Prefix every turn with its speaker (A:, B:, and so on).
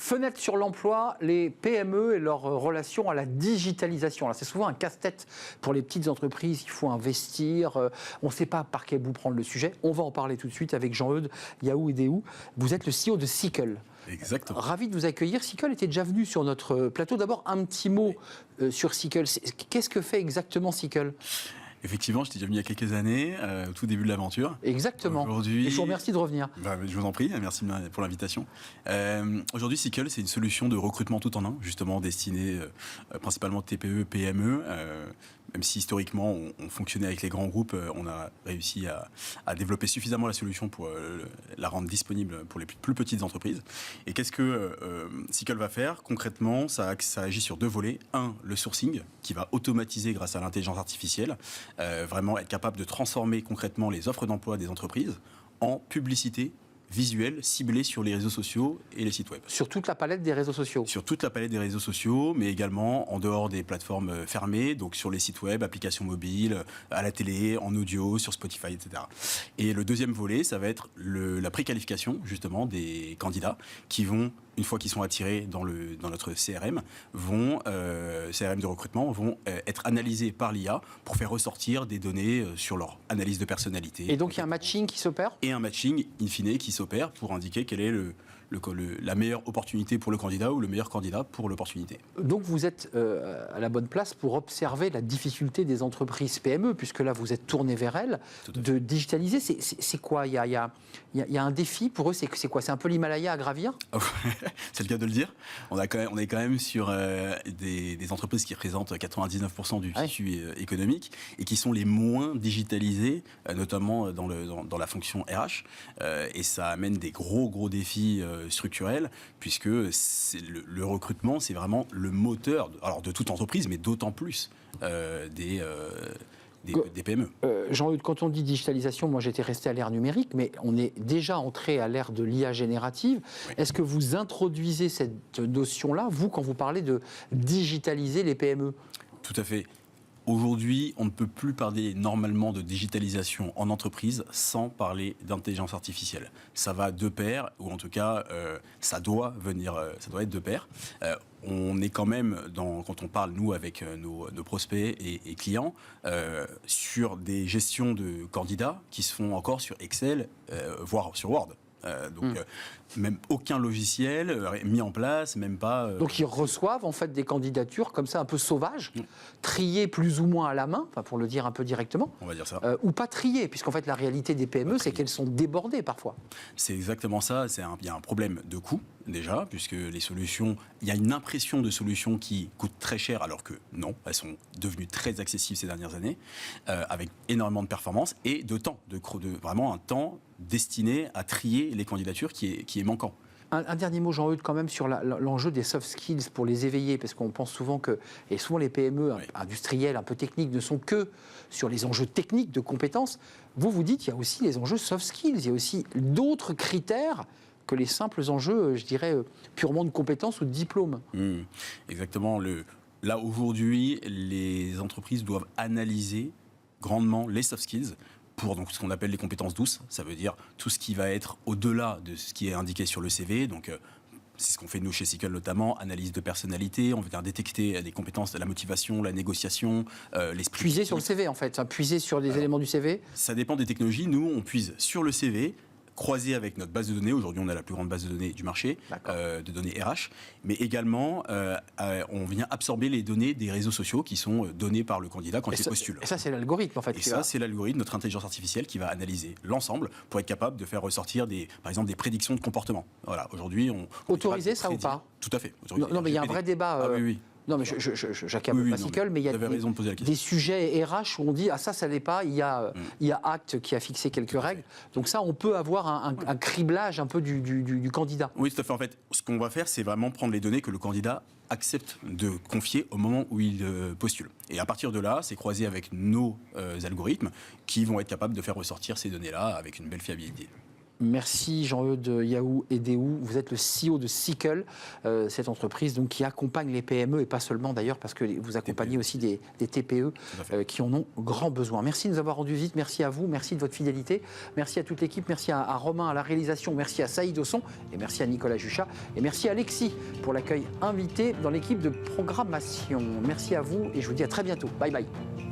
A: Fenêtre sur l'emploi, les PME et leur relation à la digitalisation. Alors, c'est souvent un casse-tête pour les petites entreprises. Il faut investir. On ne sait pas par quel bout prendre le sujet. On va en parler tout de suite avec Jean-Eudes Yaoudéou. Vous êtes le CEO de Sickle.
B: Exactement.
A: Ravi de vous accueillir. Sickle était déjà venu sur notre plateau. D'abord, un petit mot sur Sickle. Qu'est-ce que fait exactement Sickle ?
B: Effectivement, j'étais déjà venu il y a quelques années, au tout début de l'aventure.
A: Exactement.
B: Aujourd'hui,
A: et je vous remercie de revenir.
B: Je vous en prie, merci pour l'invitation. Aujourd'hui, Sickle, c'est une solution de recrutement tout en un, justement destinée principalement TPE, PME. Même si historiquement, on fonctionnait avec les grands groupes, on a réussi à développer suffisamment la solution pour la rendre disponible pour les plus petites entreprises. Et qu'est-ce que Sickle va faire ? Concrètement, ça agit sur deux volets. Un, le sourcing, qui va automatiser grâce à l'intelligence artificielle, vraiment être capable de transformer concrètement les offres d'emploi des entreprises en publicité visuelle ciblée sur les réseaux sociaux et les sites web.
A: Sur toute la palette des réseaux sociaux.
B: Sur toute la palette des réseaux sociaux, mais également en dehors des plateformes fermées, donc sur les sites web, applications mobiles, à la télé, en audio, sur Spotify, etc. Et le deuxième volet, ça va être la préqualification justement des candidats qui vont, une fois qu'ils sont attirés dans notre CRM, CRM de recrutement, vont être analysés par l'IA pour faire ressortir des données sur leur analyse de personnalité.
A: Et donc il y a un matching qui s'opère ?
B: Et un matching, in fine, qui s'opère pour indiquer quelle est la meilleure opportunité pour le candidat ou le meilleur candidat pour l'opportunité.
A: Donc vous êtes à la bonne place pour observer la difficulté des entreprises PME, puisque là vous êtes tourné vers elles, de digitaliser. C'est quoi ? Il y a un défi pour eux, c'est quoi ? C'est un peu l'Himalaya à gravir ?
B: C'est le cas de le dire. On est quand même sur des entreprises qui représentent 99% du tissu économique et qui sont les moins digitalisées, notamment dans la fonction RH. Et ça amène des gros défis structurels, puisque le recrutement, c'est vraiment le moteur de toute entreprise, mais d'autant plus des PME.
A: Jean-Eudes, quand on dit digitalisation, moi j'étais resté à l'ère numérique, mais on est déjà entré à l'ère de l'IA générative. Oui. Est-ce que vous introduisez cette notion-là, vous, quand vous parlez de digitaliser les PME ?
B: Tout à fait. Aujourd'hui, on ne peut plus parler normalement de digitalisation en entreprise sans parler d'intelligence artificielle. Ça va de pair, ou en tout cas, ça doit être de pair. On est quand même, quand on parle, nous, avec nos prospects et clients, sur des gestions de candidats qui se font encore sur Excel, voire sur Word. Même aucun logiciel mis en place, même pas...
A: Donc ils reçoivent en fait des candidatures comme ça un peu sauvages, triées plus ou moins à la main, enfin pour le dire un peu directement.
B: On va dire ça.
A: Ou pas triées, puisqu'en fait la réalité des PME c'est qu'elles sont débordées parfois.
B: C'est exactement ça, il y a un problème de coût déjà, puisque les solutions, il y a une impression de solutions qui coûtent très cher, alors que non, elles sont devenues très accessibles ces dernières années, avec énormément de performance et de temps, vraiment un temps destiné à trier les candidatures qui est manquant.
A: Un dernier mot, Jean-Eudes, quand même, sur l'enjeu des soft skills pour les éveiller, parce qu'on pense souvent et souvent les PME industrielles, un peu techniques, ne sont que sur les enjeux techniques de compétences. Vous dites qu'il y a aussi les enjeux soft skills, il y a aussi d'autres critères que les simples enjeux, je dirais, purement de compétences ou de diplôme.
B: Exactement. Là, aujourd'hui, les entreprises doivent analyser grandement les soft skills pour donc, ce qu'on appelle les compétences douces. Ça veut dire tout ce qui va être au-delà de ce qui est indiqué sur le CV. Donc, c'est ce qu'on fait nous chez Sickle notamment, analyse de personnalité, on vient détecter des compétences de la motivation, la négociation, l'esprit.
A: Puiser sur le CV en fait, puiser sur des éléments du CV.
B: Ça dépend des technologies. Nous, on puise sur le CV, croisé avec notre base de données. Aujourd'hui, on a la plus grande base de données du marché, de données RH. Mais également, on vient absorber les données des réseaux sociaux qui sont données par le candidat quand il postule.
A: Et ça, c'est l'algorithme, en fait.
B: Et ça, c'est l'algorithme, notre intelligence artificielle qui va analyser l'ensemble pour être capable de faire ressortir, par exemple, des prédictions de comportement. Voilà, aujourd'hui, on
A: autorisé ça ou pas ?
B: Tout à fait.
A: Non, mais il y a un vrai débat.
B: Oui.
A: Non, mais j'accable pas Sickle, mais il y a des sujets RH où on dit « Ah, ça l'est pas ». Il y a Act qui a fixé quelques règles. Donc ça, on peut avoir un criblage un peu du candidat.
B: Oui, tout à fait. En fait, ce qu'on va faire, c'est vraiment prendre les données que le candidat accepte de confier au moment où il postule. Et à partir de là, c'est croisé avec nos algorithmes qui vont être capables de faire ressortir ces données-là avec une belle fiabilité.
A: Merci Jean-Eudes Yaou Edéou. Vous êtes le CEO de Sickle, cette entreprise donc, qui accompagne les PME et pas seulement d'ailleurs parce que vous accompagnez aussi des TPE qui en ont grand besoin. Merci de nous avoir rendu visite, merci à vous, merci de votre fidélité, merci à toute l'équipe, merci à Romain à la réalisation, merci à Saïd au son et merci à Nicolas Juchat et merci à Alexis pour l'accueil invité dans l'équipe de programmation. Merci à vous et je vous dis à très bientôt. Bye bye.